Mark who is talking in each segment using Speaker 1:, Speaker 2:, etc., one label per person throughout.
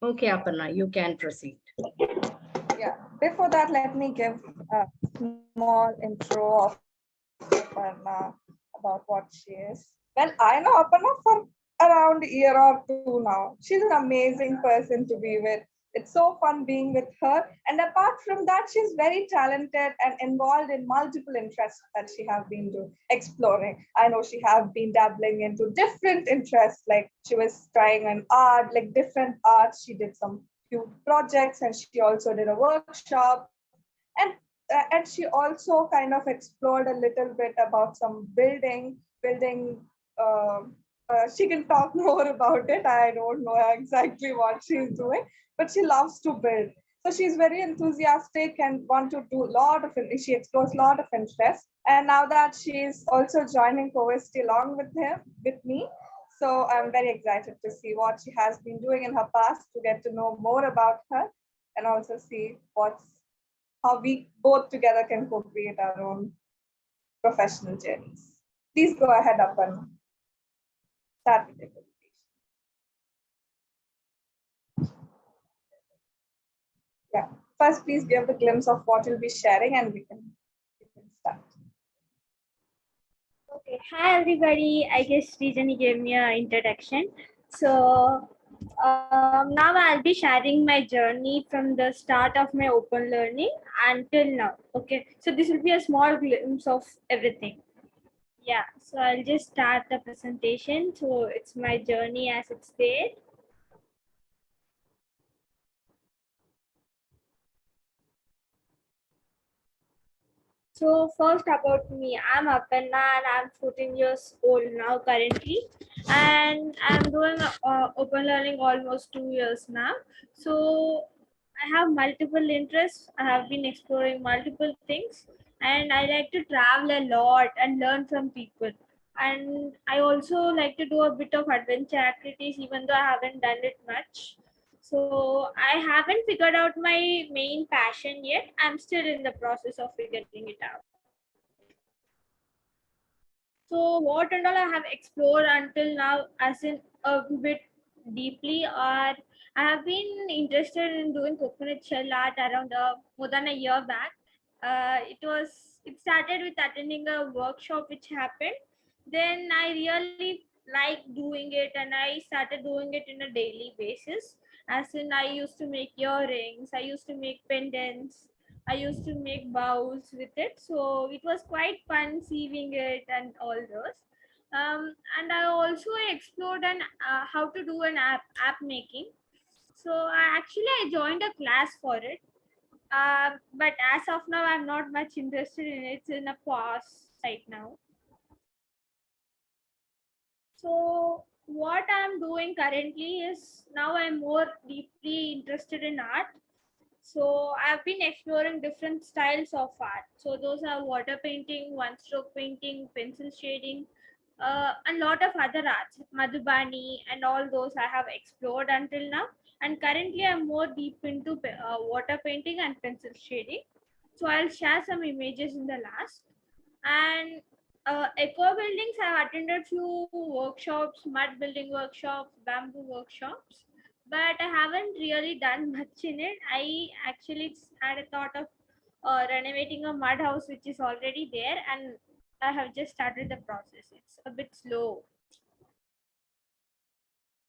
Speaker 1: Okay, Aparna, you can proceed.
Speaker 2: Yeah. Before that, let me give a small intro of Aparna about what she is. Well, I know Aparna for around a year or two now. She's an amazing person to be with. It's so fun being with her. And apart from that, she's very talented and involved in multiple interests that she have been exploring. I know she have been dabbling into different interests, like she was trying an art, like different arts. She did some few projects and she also did a workshop. And she also kind of explored a little bit about some building. Uh, she can talk more about it. I don't know exactly what she's doing, but she loves to build. So she's very enthusiastic and want to do a lot of it. She explores a lot of interest. And now that she's also joining CoVersity along with me, so I'm very excited to see what she has been doing in her past, to get to know more about her, and also see how we both together can co-create our own professional journeys. Please go ahead, Aparna. Start with the presentation. Yeah. First, please give the glimpse of what you'll be sharing, and we can start.
Speaker 3: Okay, hi everybody. I guess Srijani gave me an introduction. So now I'll be sharing my journey from the start of my open learning until now. Okay, so this will be a small glimpse of everything. Yeah, so I'll just start the presentation. So it's my journey as it's there. So first about me, I'm Aparna and I'm 14 years old now currently, and I'm doing open learning almost 2 years now. So I have multiple interests. I have been exploring multiple things, and I like to travel a lot and learn from people. And I also like to do a bit of adventure activities, even though I haven't done it much. So I haven't figured out my main passion yet. I'm still in the process of figuring it out. So what and all I have explored until now, as in a bit deeply, or I have been interested in doing coconut shell art around more than a year back. It started with attending a workshop which happened. Then I really liked doing it, and I started doing it in a daily basis. As in, I used to make earrings, I used to make pendants, I used to make bowls with it. So it was quite fun sieving it and all those. And I also explored how to do an app making. So I joined a class for it. But as of now, I'm not much interested in it. It's in a pause right now. So what I'm doing currently is now I'm more deeply interested in art. So I've been exploring different styles of art. So those are water painting, one stroke painting, pencil shading, and lot of other arts, Madhubani and all those I have explored until now. And currently I'm more deep into water painting and pencil shading. So I'll share some images in the last. And eco buildings, I've attended few workshops, mud building workshops, bamboo workshops, but I haven't really done much in it. I actually had a thought of renovating a mud house which is already there, and I have just started the process. It's a bit slow.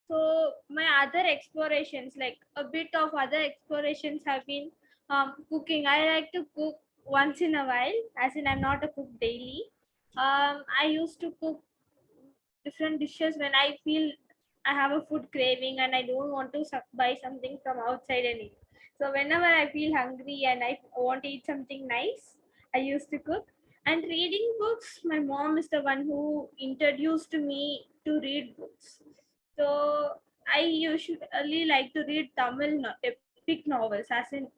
Speaker 3: So my other explorations, like a bit of other explorations, have been cooking. I like to cook once in a while, as in I'm not a cook daily. I used to cook different dishes when I feel I have a food craving and I don't want to buy something from outside and eat. So whenever I feel hungry and I want to eat something nice, I used to cook. And reading books, my mom is the one who introduced me to read books. So I usually like to read Tamil epic novels, as in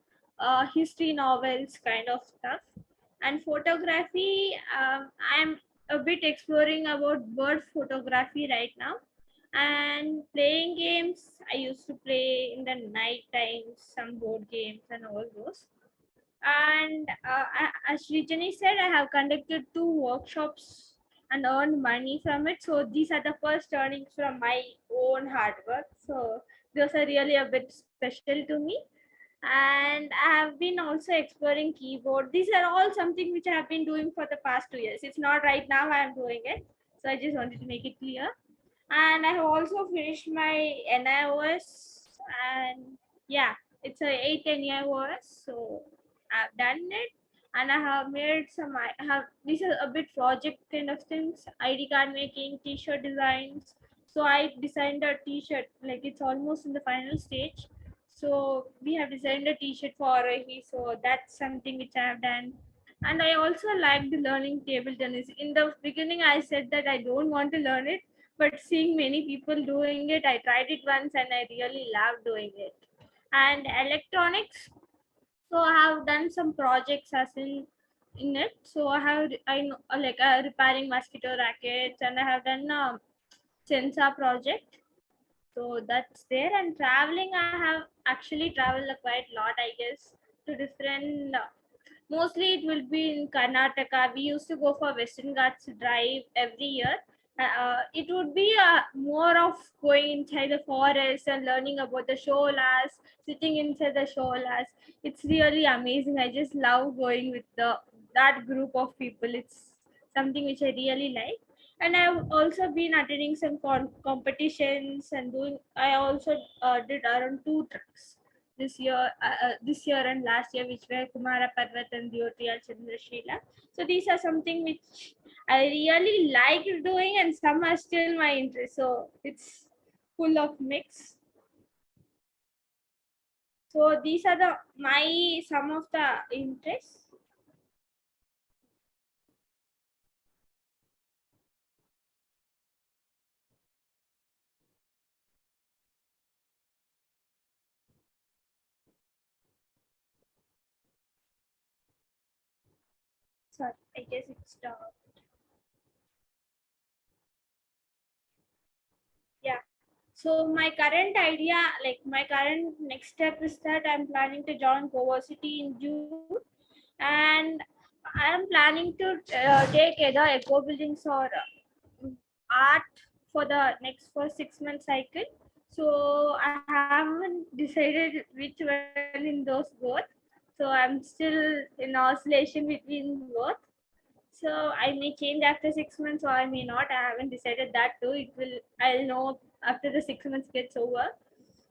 Speaker 3: history novels kind of stuff. And photography, I'm a bit exploring about bird photography right now. And playing games, I used to play in the night times, some board games and all those. And as Srijani said, I have conducted 2 workshops and earned money from it. So these are the first earnings from my own hard work. So those are really a bit special to me. And I have been also exploring keyboard. These are all something which I have been doing for the past 2 years. It's not right now I am doing it. So I just wanted to make it clear. And I have also finished my NIOS, and yeah, it's a 8 NIOS. So I've done it, and I have made some. I have these are a bit project kind of things: ID card making, T-shirt designs. So I designed a T-shirt, like it's almost in the final stage. So we have designed a T-shirt for Aarohi. So that's something which I have done. And I also like the learning table tennis. In the beginning, I said that I don't want to learn it, but seeing many people doing it, I tried it once and I really love doing it. And electronics, so I have done some projects as in it. So I know, like repairing mosquito rackets, and I have done a sensor project. So that's there. And traveling, I have actually traveled quite a lot, I guess, to different mostly it will be in Karnataka. We used to go for Western Ghats drive every year. It would be more of going inside the forest and learning about the sholas, sitting inside the sholas. It's really amazing. I just love going with that group of people. It's something which I really like. And I've also been attending some competitions and doing. I also did around 2 treks this year and last year, which were Kumara Parvat and Dyotriya Chandrashila. So these are something which I really like doing, and some are still my interest. So it's full of mix. So these are the my some of the interests. Sorry, I guess it's yeah. So my current idea, like my current next step is that I'm planning to join CoVersity in June, and I'm planning to take either eco buildings or art for the next first 6 month cycle. So I haven't decided which one in those both. So I'm still in oscillation between both. So I may change after 6 months or I may not. I haven't decided that too. I'll know after the 6 months gets over.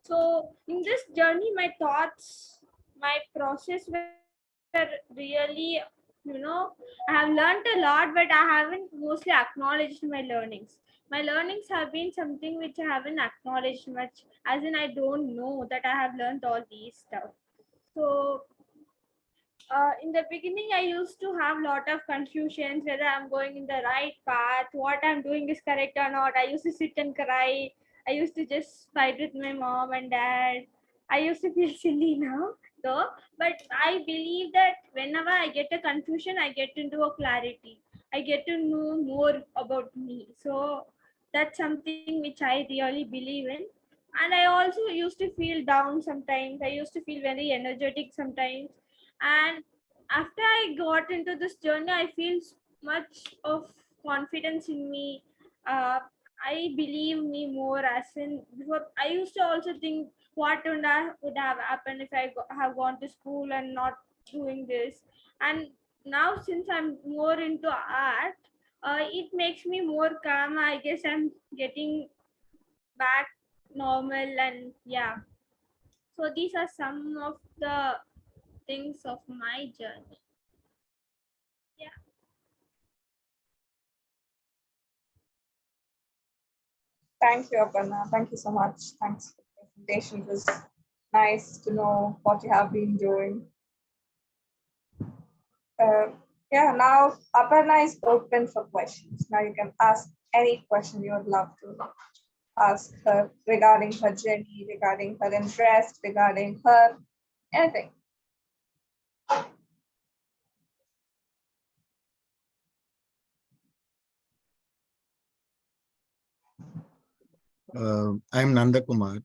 Speaker 3: So in this journey, my thoughts, my process were really, I have learned a lot, but I haven't mostly acknowledged my learnings. My learnings have been something which I haven't acknowledged much, as in I don't know that I have learned all these stuff. So in the beginning, I used to have a lot of confusions whether I'm going in the right path, what I'm doing is correct or not. I used to sit and cry. I used to just fight with my mom and dad. I used to feel silly now, though. But I believe that whenever I get a confusion, I get into a clarity. I get to know more about me. So that's something which I really believe in. And I also used to feel down sometimes. I used to feel very energetic sometimes, and after I got into this journey, I feel much of confidence in me. I believe me more, as in before I used to also think what would have happened if I have gone to school and not doing this. And now since I'm more into art, it makes me more calm. I guess I'm getting back normal, and yeah. So these are some of the things of my journey. Yeah.
Speaker 2: Thank you, Aparna. Thank you so much. Thanks for the presentation. It was nice to know what you have been doing. Uh, yeah, now Aparna is open for questions. Now you can ask any question you would love to ask her regarding her journey, regarding her interest, regarding her anything.
Speaker 4: I'm Nanda Kumar.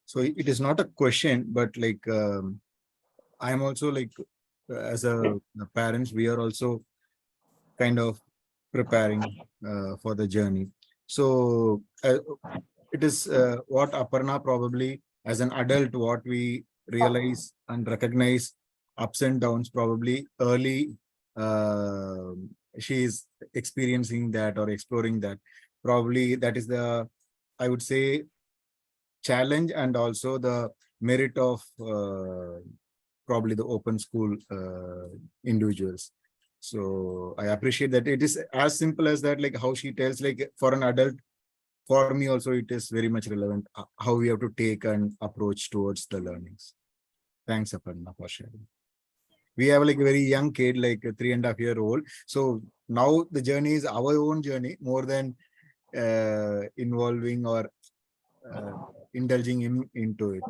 Speaker 4: So it is not a question, but like I'm also like as a parents, we are also kind of preparing for the journey. So it is what Aparna probably as an adult, what we realize and recognize ups and downs, probably early, she is experiencing that or exploring that. Probably that is the, I would say, challenge and also the merit of probably the open school individuals. So I appreciate that it is as simple as that, like how she tells, like for an adult, for me also, it is very much relevant how we have to take and approach towards the learnings. Thanks, Aparna, for sharing. We have like a very young kid, like a 3.5-year-old. So now the journey is our own journey more than involving or indulging him into it.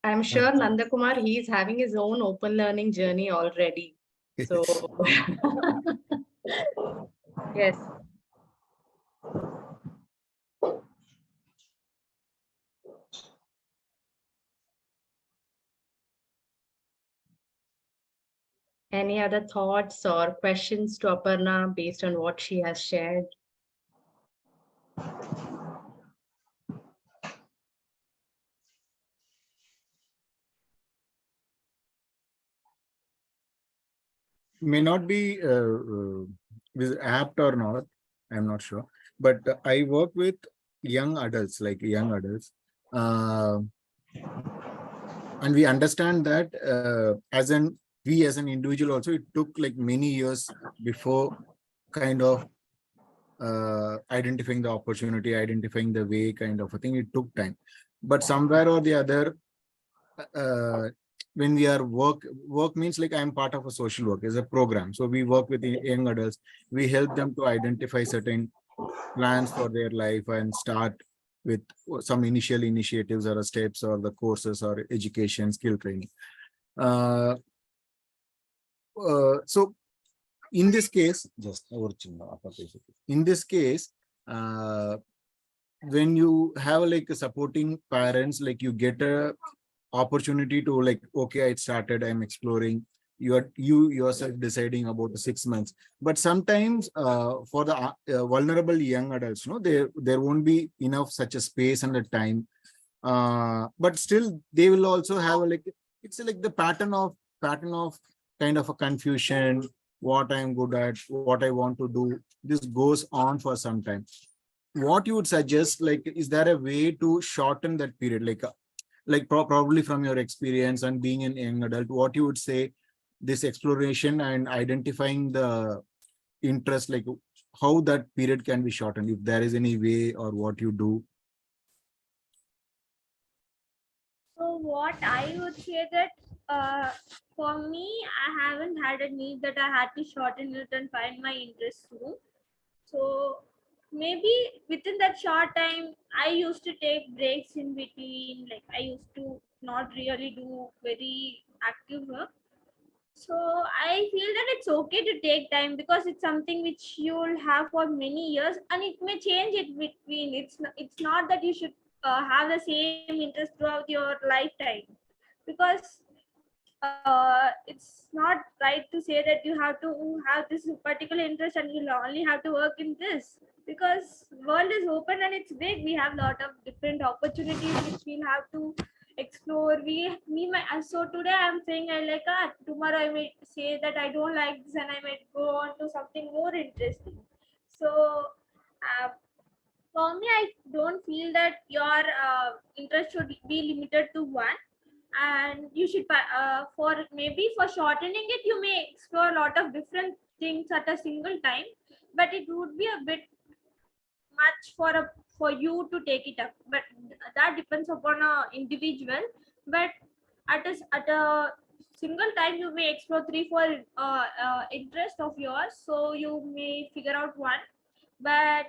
Speaker 1: I'm sure Nandakumar, he is having his own open learning journey already. So yes. Any other thoughts or questions to Aparna based on what she has shared?
Speaker 4: May not be apt or not, I'm not sure, but I work with young adults, and we understand that we as an individual also, it took like many years before kind of identifying the opportunity, identifying the way, kind of a thing. It took time, but somewhere or the other, when we are work means like I'm part of a social work as a program. So we work with the young adults. We help them to identify certain plans for their life and start with some initial initiatives or steps or the courses or education, skill training. So in this case, when you have like a supporting parents, like you get a opportunity to like, okay, I started, I'm exploring. You yourself deciding about the 6 months, but sometimes for the vulnerable young adults, there won't be enough such a space and a time, but still they will also have like, it's like the pattern of kind of a confusion, what I'm good at, what I want to do. This goes on for some time. What you would suggest, like, is there a way to shorten that period, like probably from your experience and being an young adult, what you would say, this exploration and identifying the interest, like how that period can be shortened, if there is any way or what you do?
Speaker 3: So what I would say that for me, I haven't had a need that I had to shorten it and find my interest soon. So maybe within that short time, I used to take breaks in between. Like I used to not really do very active work. So I feel that it's okay to take time because it's something which you'll have for many years, and it may change it between. It's not that you should have the same interest throughout your lifetime, because it's not right to say that you have to have this particular interest and you'll only have to work in this, because world is open and it's big. We have a lot of different opportunities which we'll have to explore. So today I'm saying I like art, tomorrow I may say that I don't like this and I might go on to something more interesting. So for me, I don't feel that your interest should be limited to one, and you should for shortening it, you may explore a lot of different things at a single time, but it would be a bit much for you to take it up, but that depends upon a individual. But at a single time you may explore 3-4 interest of yours, so you may figure out one. But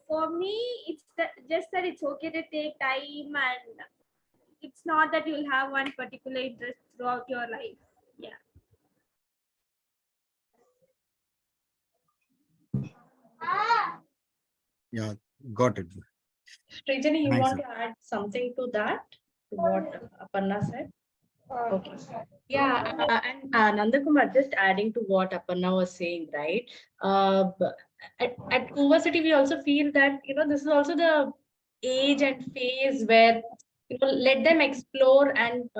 Speaker 3: for me, it's just that it's okay to take time, and it's not that you'll have one particular interest throughout your life. Yeah.
Speaker 4: Yeah, got it.
Speaker 1: Srijani, you
Speaker 4: Thanks,
Speaker 1: want to add something to that, to what Aparna said? Okay. Yeah, and Nandakumar, just adding to what Aparna was saying, right? At CoVersity, we also feel that, this is also the age and phase where let them explore, and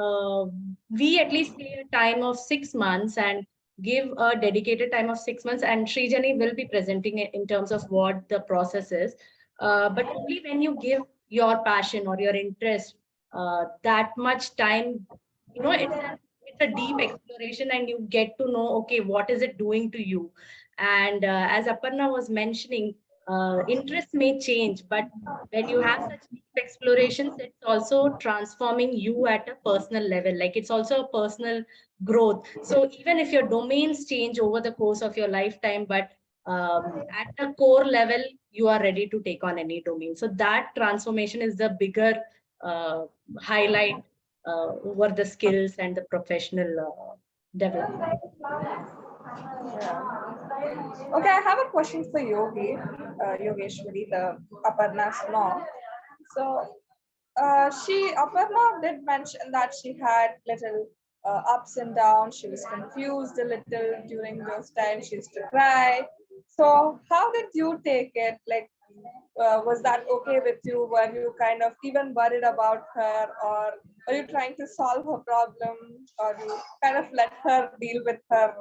Speaker 1: we at least say a time of 6 months and give a dedicated time of 6 months, and Srijani will be presenting it in terms of what the process is. But only when you give your passion or your interest that much time, it's a deep exploration, and you get to know, okay, what is it doing to you? And as Aparna was mentioning, interests may change, but when you have such deep explorations, it's also transforming you at a personal level. Like, it's also a personal growth. So even if your domains change over the course of your lifetime, but at a core level, you are ready to take on any domain. So that transformation is the bigger highlight over the skills and the professional development.
Speaker 2: Yeah. Okay, I have a question for Yogi, Yogeshwari, the Aparna's mom. So Aparna did mention that she had little ups and downs. She was confused a little during those times. She used to cry. So how did you take it? Like, was that okay with you? Were you kind of even worried about her, or are you trying to solve her problem, or you kind of let her deal with her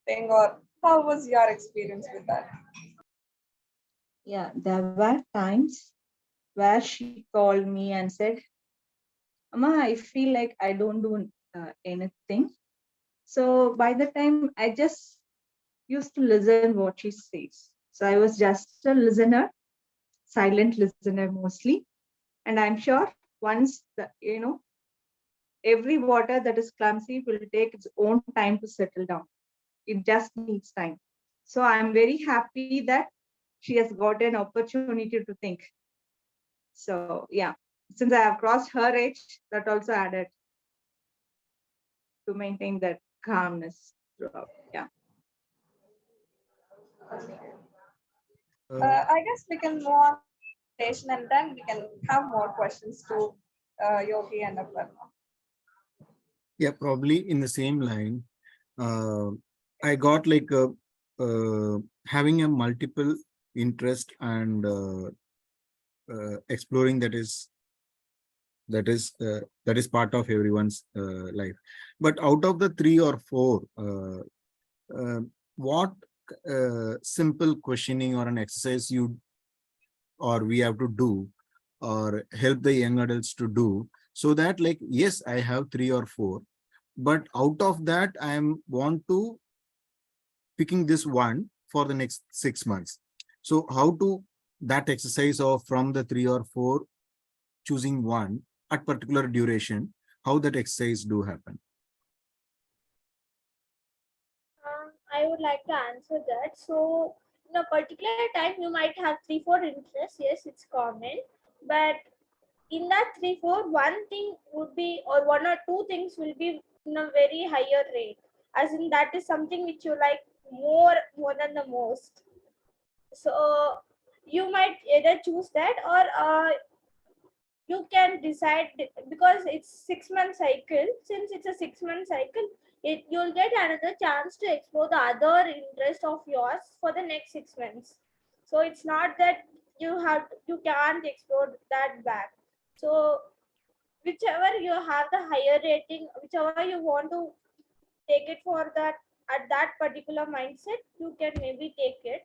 Speaker 2: thing, or how was your experience with that?
Speaker 5: Yeah, there were times where she called me and said, Amma, I feel like I don't do anything. So by the time I just used to listen what she says. So I was just a listener, silent listener mostly. And I'm sure once every water that is clumsy will take its own time to settle down. It just needs time. So I'm very happy that she has got an opportunity to think. So yeah, since I have crossed her age, that also added to maintain that calmness throughout. Yeah.
Speaker 2: I guess we can move on to presentation, and then we can have more questions to Yogi and Aparna.
Speaker 4: Yeah, probably in the same line. I got like having a multiple interest and exploring that is part of everyone's life. But out of the 3 or 4, what simple questioning or an exercise we have to do or help the young adults to do, so that, like, yes, I have 3 or 4, but out of that I want to picking this one for the next 6 months. So how to that exercise of from the 3 or 4 choosing one at particular duration, how that exercise do happen?
Speaker 3: I would like to answer that. So, in a particular time, you might have 3-4 interests. Yes, it's common. But in that 3-4, one thing would be, or 1 or 2 things will be in a very higher rate. As in, that is something which you like more than the most. So, you might either choose that, or you can decide, because it's 6-month cycle. Since it's a 6-month cycle, you'll get another chance to explore the other interest of yours for the next 6 months. So it's not that you can't explore that back. So whichever you have the higher rating, whichever you want to take it for that at that particular mindset, you can maybe take it.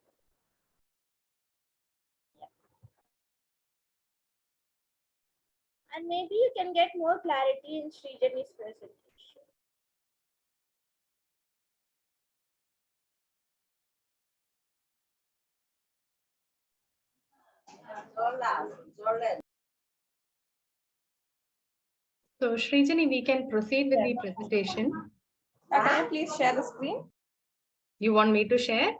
Speaker 3: And maybe you can get more clarity in Srijani's presentation.
Speaker 1: So Srijani, we can proceed with the presentation.
Speaker 2: Can you please share the screen?
Speaker 1: You want me to share?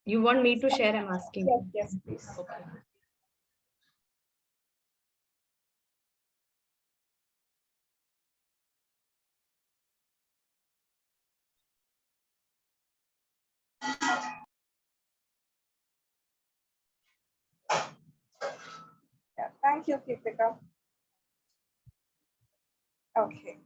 Speaker 1: You want me to share? I'm asking.
Speaker 2: Yes, please.
Speaker 1: Okay.
Speaker 2: Yeah, thank you, Kritika. Okay.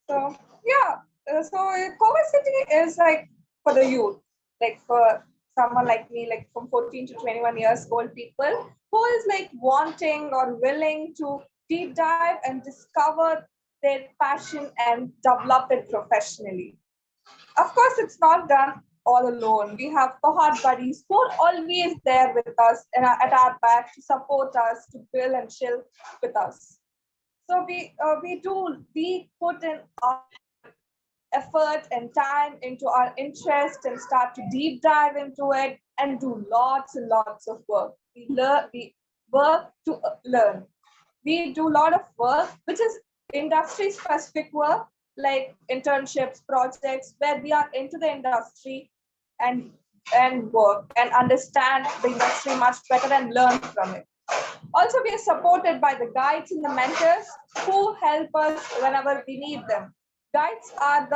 Speaker 2: So yeah, so CoVersity is like for the youth, like for someone like me, like from 14 to 21 years old people who is like wanting or willing to deep dive and discover their passion and develop it professionally. Of course, it's not done all alone. We have cohort buddies who are always there with us and at our back to support us, to build and chill with us. So we put in our effort and time into our interest and start to deep dive into it and do lots and lots of work. We work to learn. We do a lot of work, which is industry specific work like internships, projects, where we are into the industry and work and understand the industry much better and learn from it. Also, we are supported by the guides and the mentors who help us whenever we need them. Guides are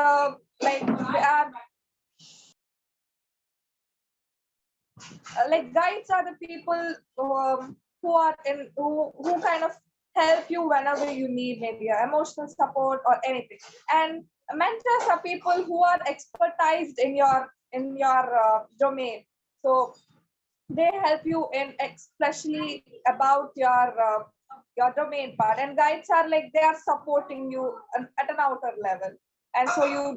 Speaker 2: guides are the people who kind of help you whenever you need maybe emotional support or anything. And mentors are people who are expertised in your domain. So they help you in especially about your domain part, and guides are like they are supporting you at an outer level. And so you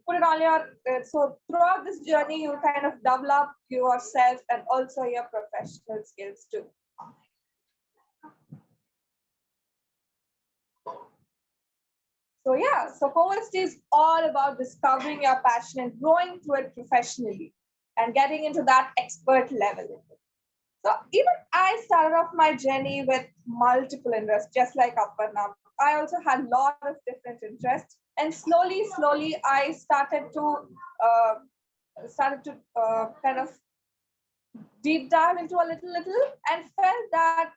Speaker 2: put it on your so throughout this journey you kind of develop yourself and also your professional skills too. So yeah, so CoVersity is all about discovering your passion and growing through it professionally and getting into that expert level. So even I started off my journey with multiple interests, just like Aparna. I also had a lot of different interests, and slowly, I started to kind of deep dive into a little, and felt that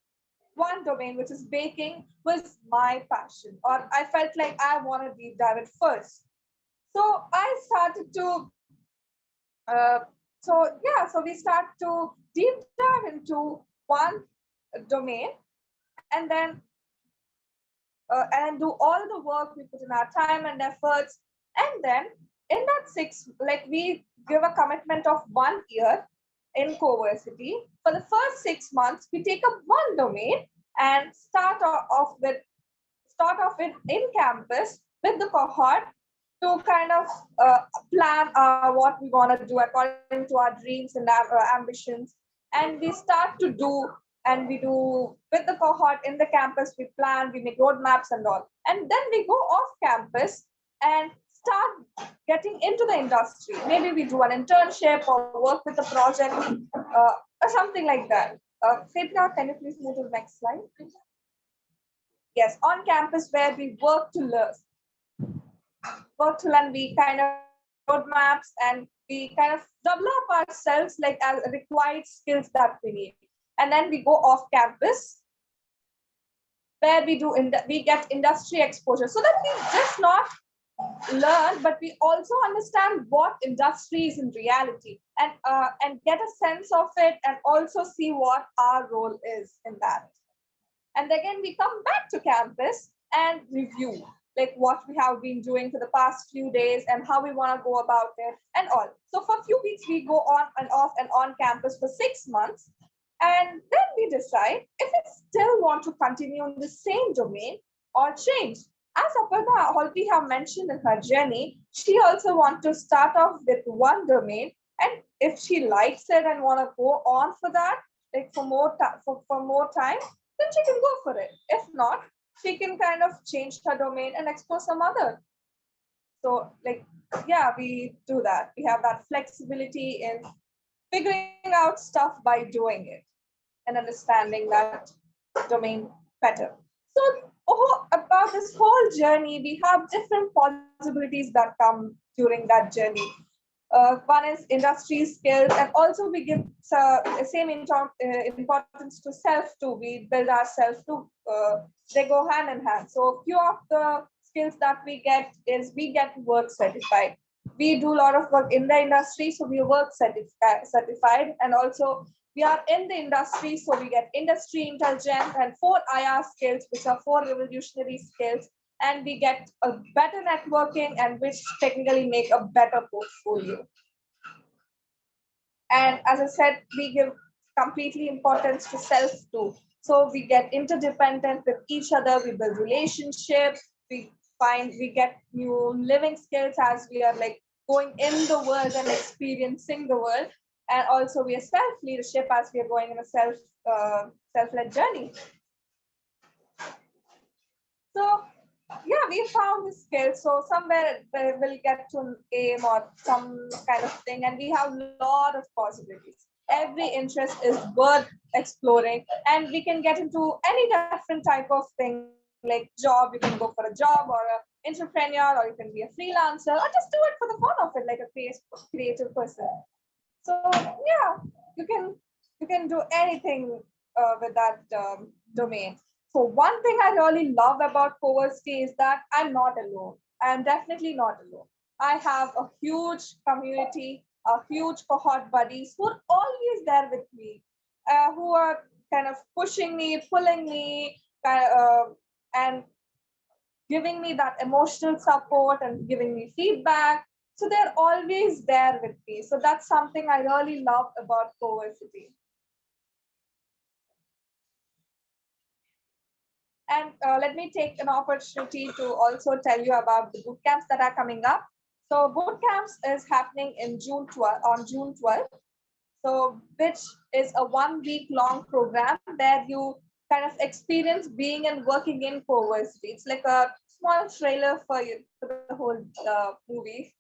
Speaker 2: one domain, which is baking, was my passion, or I felt like I want to deep dive it first. So I started to so we start to deep dive into one domain, and then and do all the work we put in our time and efforts. And then in that we give a commitment of 1 year in CoVersity. For the first 6 months, we take up one domain and start off in campus with the cohort to kind of plan what we want to do according to our dreams and our ambitions. And we start to do, and we do with the cohort in the campus, we plan, we make roadmaps and all. And then we go off campus and start getting into the industry. Maybe we do an internship or work with a project or something like that. Fedra, can you please move to the next slide? Yes, on campus where we work to learn, we kind of roadmaps and we kind of develop ourselves like as required skills that we need. And then we go off campus where we get industry exposure, so that we just not learn, but we also understand what industry is in reality and get a sense of it and also see what our role is in that. And again, we come back to campus and review like what we have been doing for the past few days and how we want to go about it and all. So for a few weeks, we go on and off and on campus for 6 months. And then we decide if we still want to continue in the same domain or change. As Aparna already have mentioned in her journey, she also wants to start off with one domain. And if she likes it and want to go on for that, like for more time, then she can go for it. If not, she can kind of change her domain and explore some other. So yeah, we do that. We have that flexibility in figuring out stuff by doing it and understanding that domain better. So about this whole journey, we have different possibilities that come during that journey. One is industry skills, and also we give same importance to self too. We build ourselves too. They go hand in hand. So few of the skills that we get is we get work certified. We do a lot of work in the industry, so we work certified, and also we are in the industry, so we get industry intelligence and 4 IR skills, which are 4 revolutionary skills, and we get a better networking and which technically make a better portfolio. And as I said, we give completely importance to self too. So we get interdependent with each other, we build relationships, we get new living skills as we are like going in the world and experiencing the world. And also we are self-leadership as we are going in a self-led journey. So yeah, we found this skill. So somewhere we'll get to an aim or some kind of thing, and we have a lot of possibilities. Every interest is worth exploring, and we can get into any different type of thing like job. You can go for a job or an entrepreneur, or you can be a freelancer, or just do it for the fun of it, like a creative person. So yeah, you can do anything with that domain. So one thing I really love about CoVersity is that I'm not alone. I'm definitely not alone. I have a huge community, a huge cohort buddies who are always there with me, who are kind of pushing me, pulling me, and giving me that emotional support and giving me feedback. So they're always there with me. So that's something I really love about CoVersity. And let me take an opportunity to also tell you about the boot camps that are coming up. So boot camps is happening in June 12th. So which is a 1 week long program where you kind of experience being and working in CoVersity. It's like a small trailer for you for the whole movie.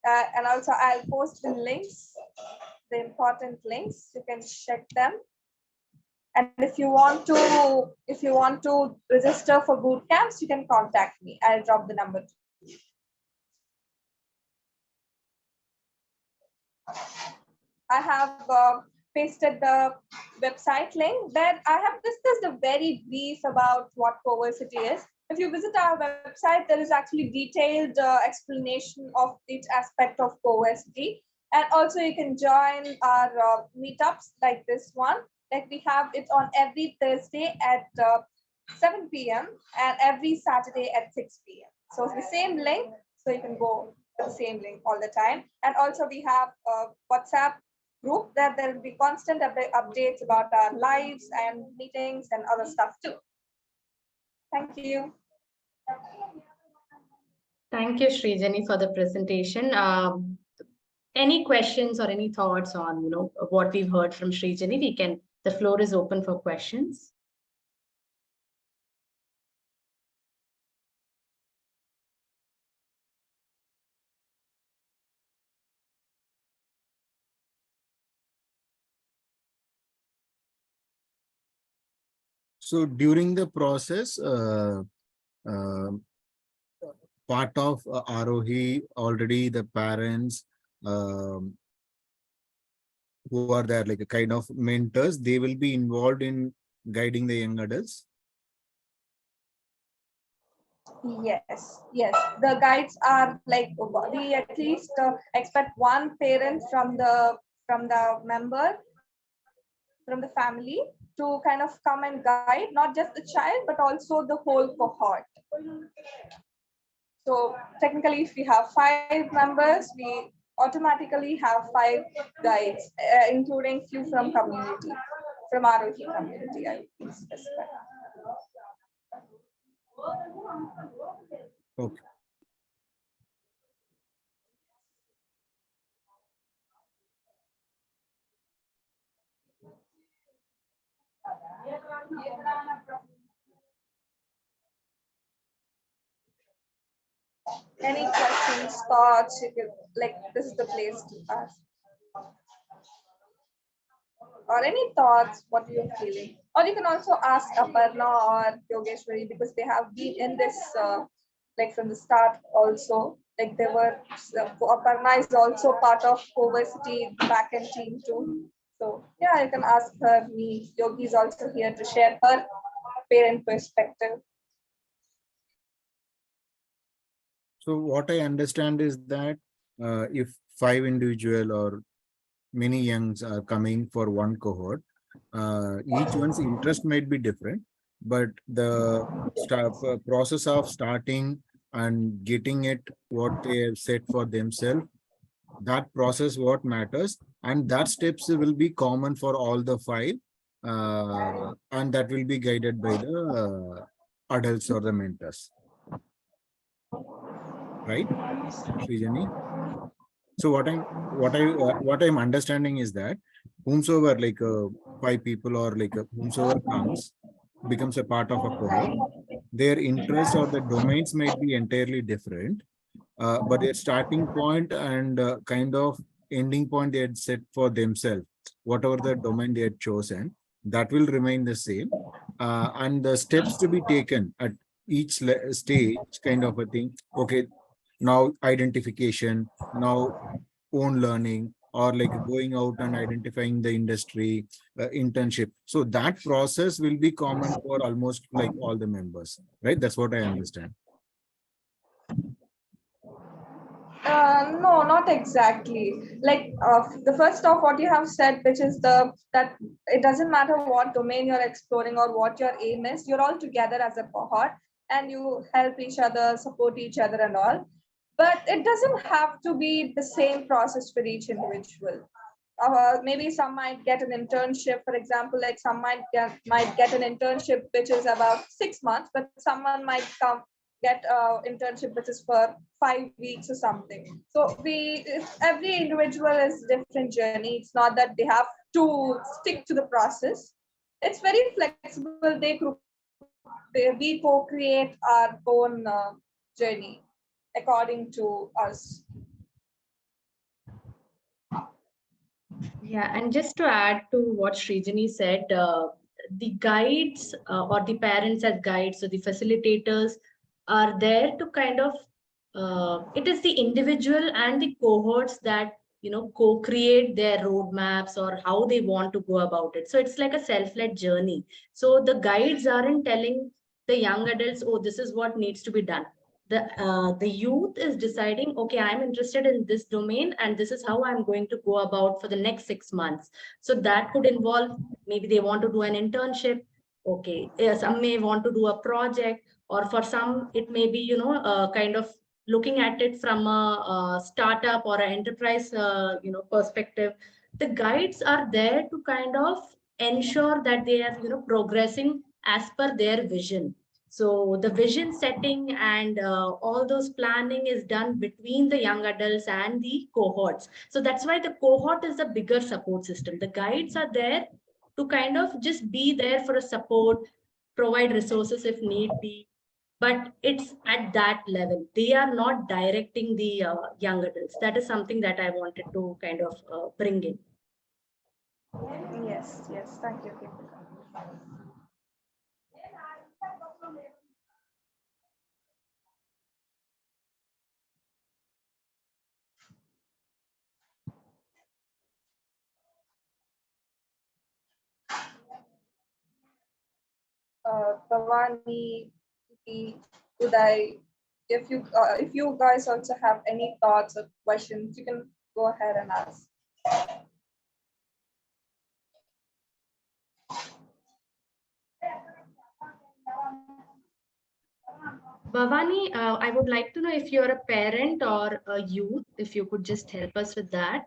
Speaker 2: And also I'll post the links, the important links. You can check them. And if you want to register for boot camps, you can contact me. I'll drop the number. I have pasted the website link. Then I have discussed a very brief about what CoVersity is. If you visit our website, there is actually detailed explanation of each aspect of CoVersity. And also you can join our meetups like this one. Like we have it on every Thursday at 7 p.m. and every Saturday at 6 p.m. So it's the same link. So you can go to the same link all the time. And also we have a WhatsApp group that there will be constant updates about our lives and meetings and other stuff too. Thank you.
Speaker 1: Thank you, Srijani, for the presentation. Any questions or any thoughts on what we've heard from Srijani? The floor is open for questions.
Speaker 4: So during the process, part of Aarohi, already the parents who are there, like a kind of mentors, they will be involved in guiding the young adults.
Speaker 2: Yes. The guides are like we at least expect one parent from the member from the family to kind of come and guide not just the child but also the whole cohort. So technically, if we have 5 members, we automatically have 5 guides, including few from community, from Aarohi community, I would specify.
Speaker 4: Okay.
Speaker 2: Any questions, thoughts, you can, like this is the place to ask. Or any thoughts, what you're feeling. Or you can also ask Aparna or Yogeshwari because they have been in this like from the start also. Like they were, Aparna is also part of CoVersity backend team too. So yeah, you can ask her, me. Yogi is also here to share her parent perspective.
Speaker 4: So what I understand is that if 5 individual or many youngs are coming for one cohort, each one's interest might be different, but the process of starting and getting it what they have set for themselves That process what matters, and that steps will be common for all the 5, and that will be guided by the adults or the mentors, right, Srijani? So what I'm understanding is that whomsoever like 5 people or like whomsoever comes becomes a part of a cohort, their interests or the domains might be entirely different, but their starting point and kind of ending point they had set for themselves, whatever the domain they had chosen, that will remain the same, and the steps to be taken at each stage, kind of a thing. Okay, now identification, now own learning, or like going out and identifying the industry, internship. So that process will be common for almost like all the members, right? That's what I understand.
Speaker 2: No, not exactly. Like the first of what you have said, which is that it doesn't matter what domain you're exploring or what your aim is, you're all together as a cohort and you help each other, support each other and all. But it doesn't have to be the same process for each individual. Maybe some might get an internship, for example, like some might get an internship which is about 6 months, but someone might get an internship which is for 5 weeks or something. So every individual is different journey. It's not that they have to stick to the process. It's very flexible. We co-create our own journey according to us.
Speaker 1: Yeah, and just to add to what Srijani said, the guides or the parents as guides, so the facilitators are there to kind of, it is the individual and the cohorts that, co-create their roadmaps or how they want to go about it. So it's like a self-led journey. So the guides aren't telling the young adults, oh, this is what needs to be done. The youth is deciding, okay, I'm interested in this domain and this is how I'm going to go about for the next 6 months. So that could involve, maybe they want to do an internship. Okay, some may want to do a project, or for some it may be, kind of looking at it from a startup or an enterprise, perspective. The guides are there to kind of ensure that they are, progressing as per their vision. So the vision setting and all those planning is done between the young adults and the cohorts. So that's why the cohort is the bigger support system. The guides are there to kind of just be there for a support, provide resources if need be. But it's at that level. They are not directing the young adults. That is something that I wanted to kind of bring in.
Speaker 2: Yes, yes. Thank you, Deepika. Bhavani, Uday, if you guys also have any thoughts or questions, you can go ahead and ask.
Speaker 1: Bhavani, I would like to know if you're a parent or a youth, if you could just help us with that.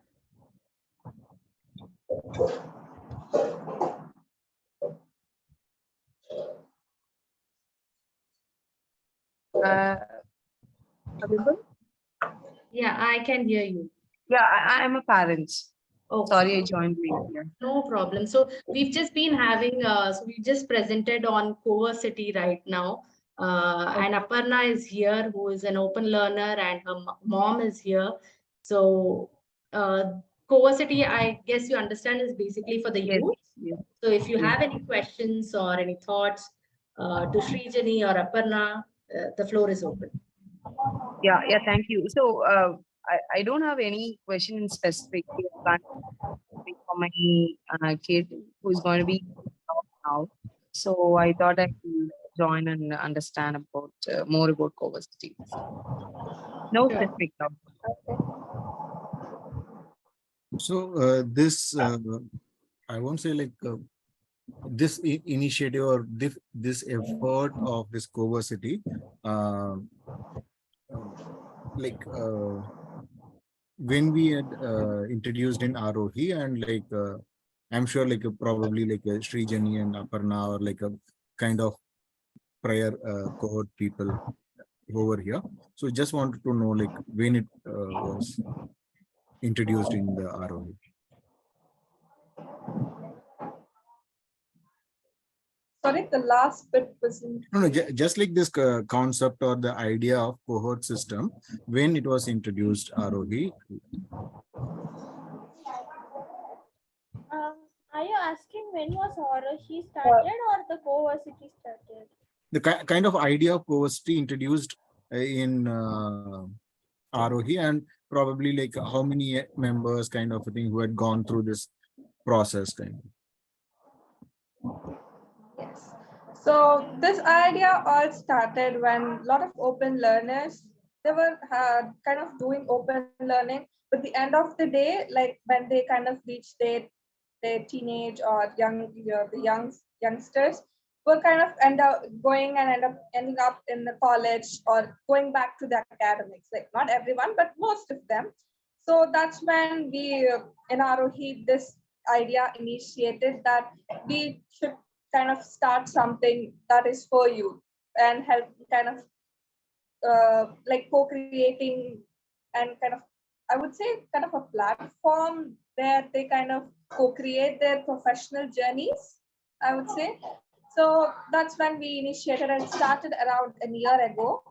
Speaker 6: Audible?
Speaker 1: Yeah, I can hear you.
Speaker 6: Yeah, I'm a parent.
Speaker 1: Okay.
Speaker 6: Sorry, I joined late here.
Speaker 1: No problem. So we've just been having, so we just presented on CoVersity right now. And Aparna is here, who is an open learner, and her mom is here. So CoVersity, I guess you understand, is basically for the
Speaker 6: Yes,
Speaker 1: youth.
Speaker 6: yes,
Speaker 1: So if you
Speaker 6: yes.
Speaker 1: have any questions or any thoughts to Srijani or Aparna, the floor is open.
Speaker 6: Yeah, thank you. So I don't have any question in specific for my kid who is going to be now. So I thought I will join and understand about more about CoVersity. No
Speaker 1: Sure.
Speaker 6: specific doubt.
Speaker 4: So this I won't say like this initiative or this effort of this CoVersity, like when we had introduced in Aarohi, and like I'm sure like probably like Srijani and Aparna, or like a kind of prior cohort people over here. So just wanted to know like when it was introduced in the Aarohi.
Speaker 2: Sorry, the last bit wasn't.
Speaker 4: No, just like this concept or the idea of cohort system when it was introduced Aarohi.
Speaker 3: Are you asking when was Aarohi started or the CoVersity started?
Speaker 4: The kind of idea of cohorts introduced in Aarohi, and probably like how many members kind of a thing who had gone through this process kind of.
Speaker 2: Yes. So this idea all started when a lot of open learners, they were kind of doing open learning, but the end of the day, like when they kind of reach their teenage or youngsters, were kind of ending up in the college or going back to the academics. Like not everyone, but most of them. So that's when we in Aarohi this idea initiated that we should kind of start something that is for you and help kind of like co-creating and kind of, I would say, kind of a platform where they kind of co-create their professional journeys, I would say. So that's when we initiated and started around a year ago.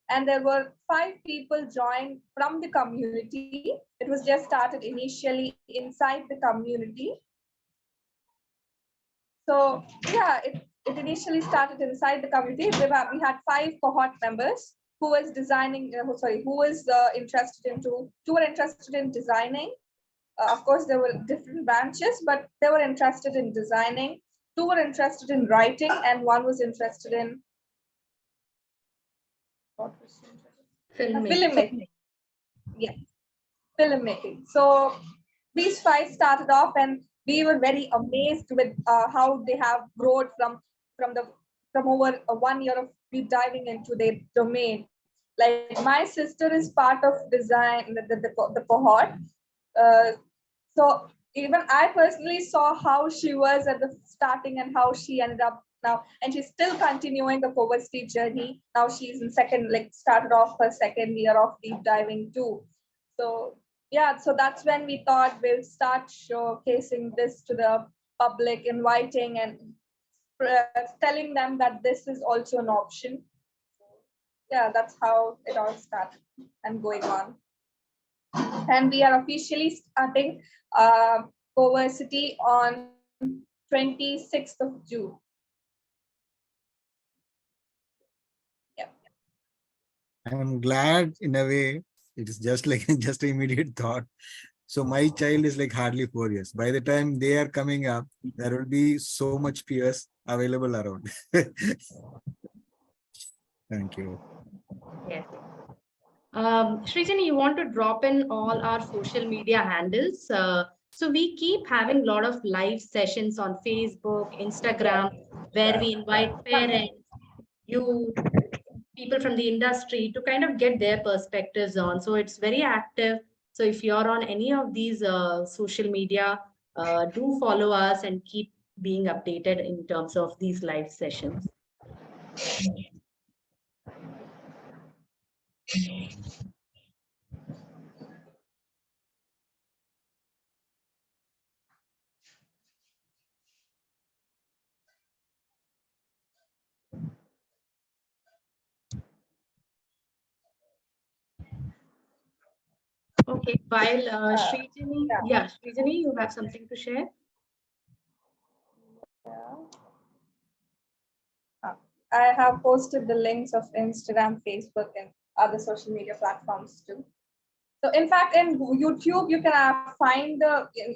Speaker 2: And there were 5 people joined from the community. It was just started initially inside the community. So yeah, it initially started inside the community. We had 5 cohort members who was designing, who was two were interested in designing. Of course, there were different branches, but they were interested in designing. 2 were interested in writing, and 1 was interested in filmmaking. Yeah, filmmaking. So these 5 started off, and we were very amazed with how they have grown from over 1 year of deep diving into their domain. Like my sister is part of design the cohort. Uh, so even I personally saw how she was at the starting and how she ended up now, and she's still continuing the CoVersity journey. Now she's in second, like started off her second year of deep diving too. So yeah, so that's when we thought we'll start showcasing this to the public, inviting and telling them that this is also an option. Yeah, that's how it all started and going on. And we are officially starting CoVersity on 26th of June. Yeah.
Speaker 4: I'm glad in a way. It is just like just an immediate thought. So my child is like hardly 4 years. By the time they are coming up, there will be so much peers available around. Thank you.
Speaker 1: Yes. Srijani, you want to drop in all our social media handles? So we keep having a lot of live sessions on Facebook, Instagram, where we invite parents, youth, people from the industry to kind of get their perspectives on. So it's very active. So if you're on any of these social media, do follow us and keep being updated in terms of these live sessions. Okay, while Srijani, you have something to share?
Speaker 2: I have posted the links of Instagram, Facebook, and other social media platforms too. So in fact, in YouTube, you can find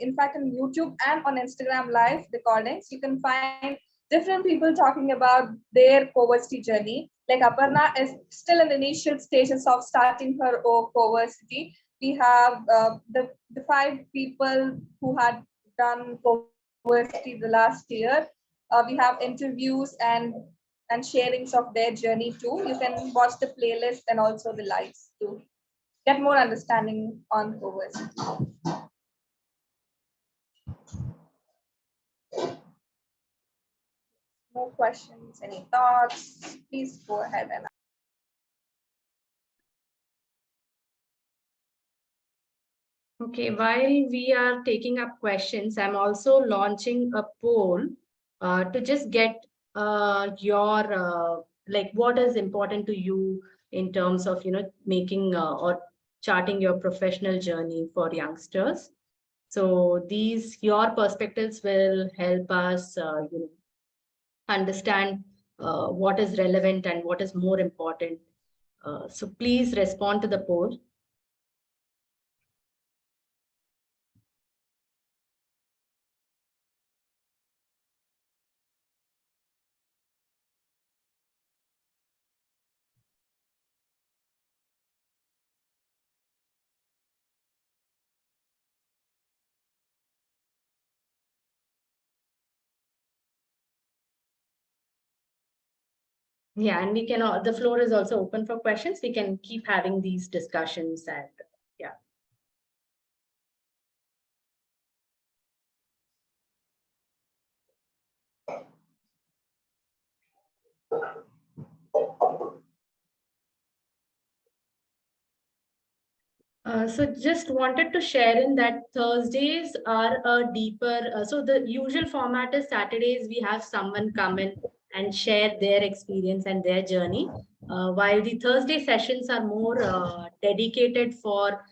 Speaker 2: in fact, in YouTube and on Instagram live recordings, you can find different people talking about their CoVersity journey. Like Aparna is still in the initial stages of starting her CoVersity. We have the 5 people who had done CoVersity the last year. We have interviews and sharings of their journey too. You can watch the playlist and also the lives too. get more understanding on CoVersity. More questions, any thoughts? Please go ahead and
Speaker 1: Okay, while we are taking up questions, I'm also launching a poll to just get your like what is important to you in terms of making or charting your professional journey for youngsters. So these your perspectives will help us understand what is relevant and what is more important. So please respond to the poll. Yeah, and we can, the floor is also open for questions. We can keep having these discussions and yeah. So just wanted to share in that Thursdays are a deeper, so the usual format is Saturdays, we have someone come in and share their experience and their journey, while the Thursday sessions are more dedicated for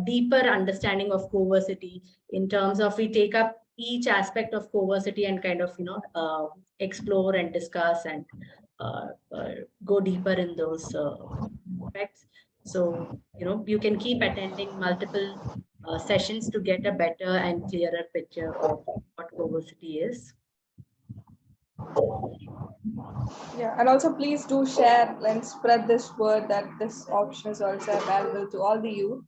Speaker 1: deeper understanding of CoVersity in terms of we take up each aspect of CoVersity and kind of, explore and discuss and go deeper in those aspects. So, you can keep attending multiple sessions to get a better and clearer picture of what CoVersity is.
Speaker 2: yeah, and also please do share and spread this word that this option is also available to all the youth,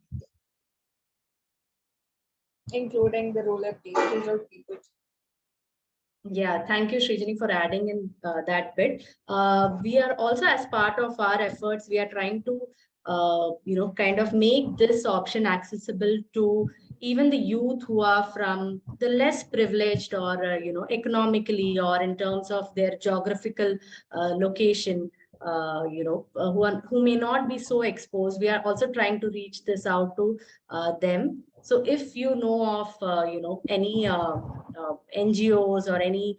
Speaker 2: including the rural people.
Speaker 1: Yeah, thank you, Srijani, for adding in that bit. We are also, as part of our efforts, we are trying to, kind of make this option accessible to even the youth who are from the less privileged or, economically or in terms of their geographical location, who may not be so exposed. We are also trying to reach this out to them. So if you know of, any NGOs or any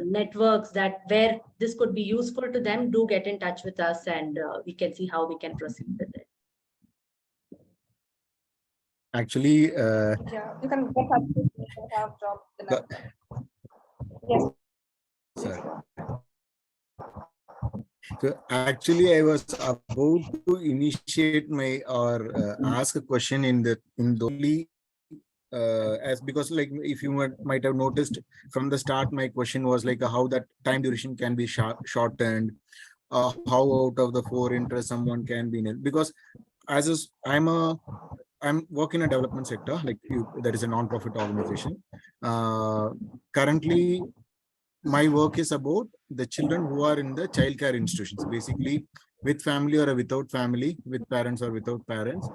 Speaker 1: networks that where this could be useful to them, do get in touch with us and we can see how we can proceed with it.
Speaker 4: Actually,
Speaker 2: Yeah, you can get up to have job the network. Yes.
Speaker 4: sir. So actually, I was about to initiate my or ask a question in the only as because like if you might have noticed from the start, my question was like how that time duration can be shortened, how out of the 4 interests someone can be in it. Because as I'm working in a development sector, like there is a non-profit organization. Currently, my work is about the children who are in the childcare institutions, basically with family or without family, with parents or without parents.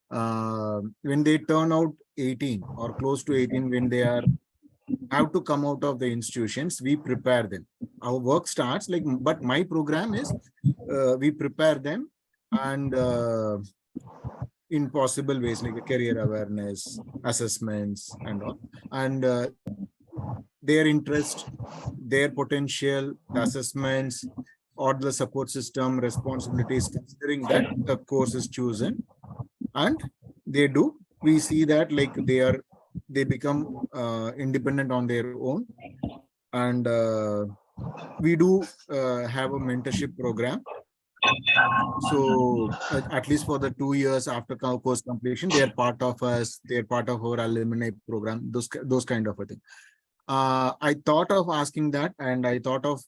Speaker 4: When they turn out 18 or close to 18, when they have to come out of the institutions, we prepare them. Our work starts like, but my program is we prepare them and in possible ways like a career awareness, assessments and all. And their interest, their potential, the assessments, or the support system, responsibilities, considering that the course is chosen, and they do. We see that like they become independent on their own, and we do have a mentorship program. So at least for the 2 years after course completion, they are part of us. They are part of our alumni program. Those kind of a thing. I thought of asking that, and I thought of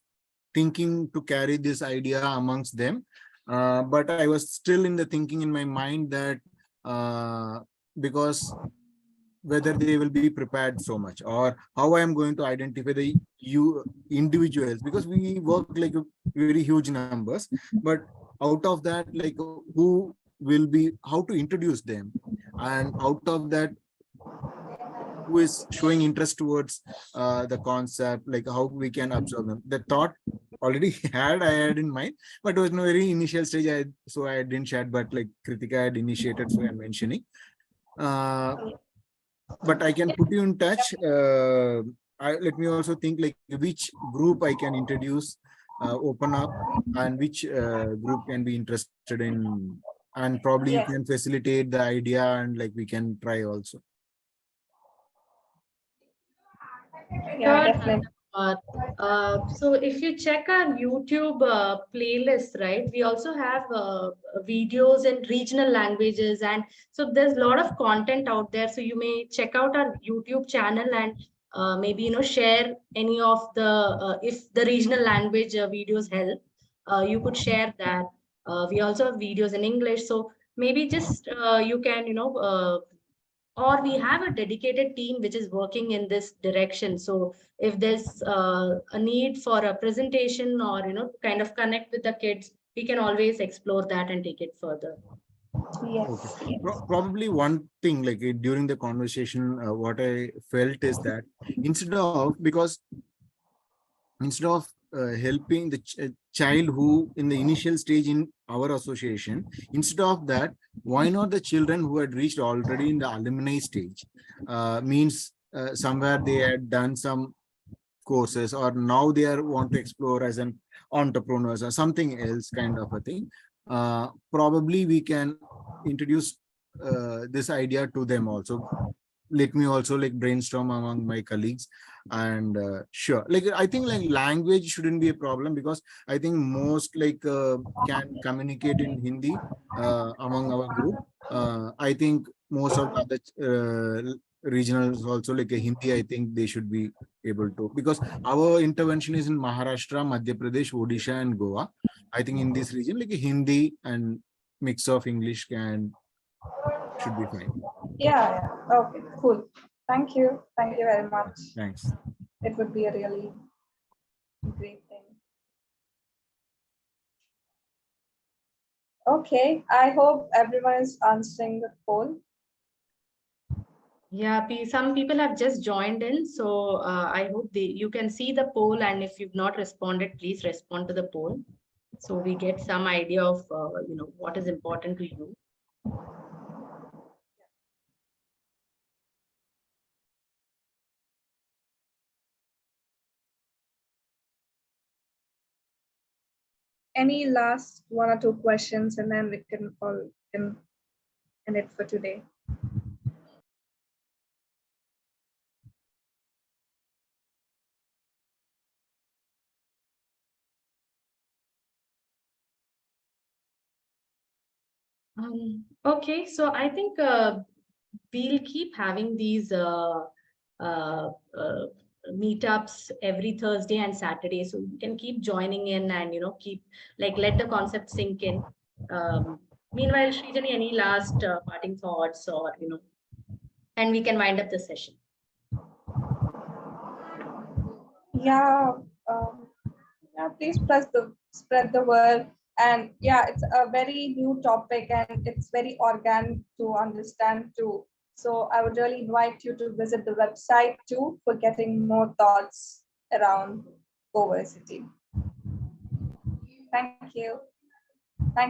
Speaker 4: thinking to carry this idea amongst them. But I was still in the thinking in my mind that because whether they will be prepared so much or how I am going to identify the individuals, because we work like a very huge numbers, but out of that, like who will be how to introduce them, and out of that, who is showing interest towards the concept, like how we can absorb them. The thought already I had in mind, but it was in a very initial stage. So I didn't share, but like Kritika had initiated, so I'm mentioning. But I can put you in touch. Let me also think like which group I can introduce, open up, and which group can be interested in, and probably you
Speaker 2: Yes.
Speaker 4: can facilitate the idea, and like we can try also.
Speaker 2: Yeah,
Speaker 1: Sure,
Speaker 2: definitely.
Speaker 1: So if you check our YouTube playlist, right, we also have videos in regional languages, and so there's a lot of content out there. So you may check out our YouTube channel and maybe share any of the if the regional language videos help, you could share that. We also have videos in English, so maybe just you can or we have a dedicated team which is working in this direction. So if there's a need for a presentation or kind of connect with the kids, we can always explore that and take it further.
Speaker 4: Okay.
Speaker 2: Yes. Yes.
Speaker 4: Probably one thing like during the conversation, what I felt is that instead of helping the child who in the initial stage in our association, instead of that, why not the children who had reached already in the alumni stage, means somewhere they had done some courses, or now they are want to explore as an entrepreneurs or something else kind of a thing. Probably we can introduce this idea to them also. Let me also like brainstorm among my colleagues, and sure, like I think like language shouldn't be a problem, because I think most like can communicate in Hindi among our group. I think most of the other regionals also like a Hindi, I think they should be able to, because our intervention is in Maharashtra, Madhya Pradesh, Odisha, and Goa. I think in this region like a Hindi and mix of English should be fine.
Speaker 2: Yeah, yeah. Okay, cool. Thank you. Thank you very much.
Speaker 4: Thanks.
Speaker 2: It would be a really great thing. Okay, I hope everyone is answering the poll.
Speaker 1: Yeah, some people have just joined in, so I hope you can see the poll, and if you've not responded, please respond to the poll, so we get some idea of what is important to you.
Speaker 2: Any last one or two questions, and then we can all end it for today.
Speaker 1: Okay, so I think we'll keep having these uh, meetups every Thursday and Saturday, so you can keep joining in and keep let the concept sink in. Meanwhile, Srijani, any last parting thoughts, or and we can wind up the session.
Speaker 2: Yeah, yeah. Please spread the word, and yeah, it's a very new topic and it's very organic to understand too. So I would really invite you to visit the website too for getting more thoughts around CoVersity. Thank you.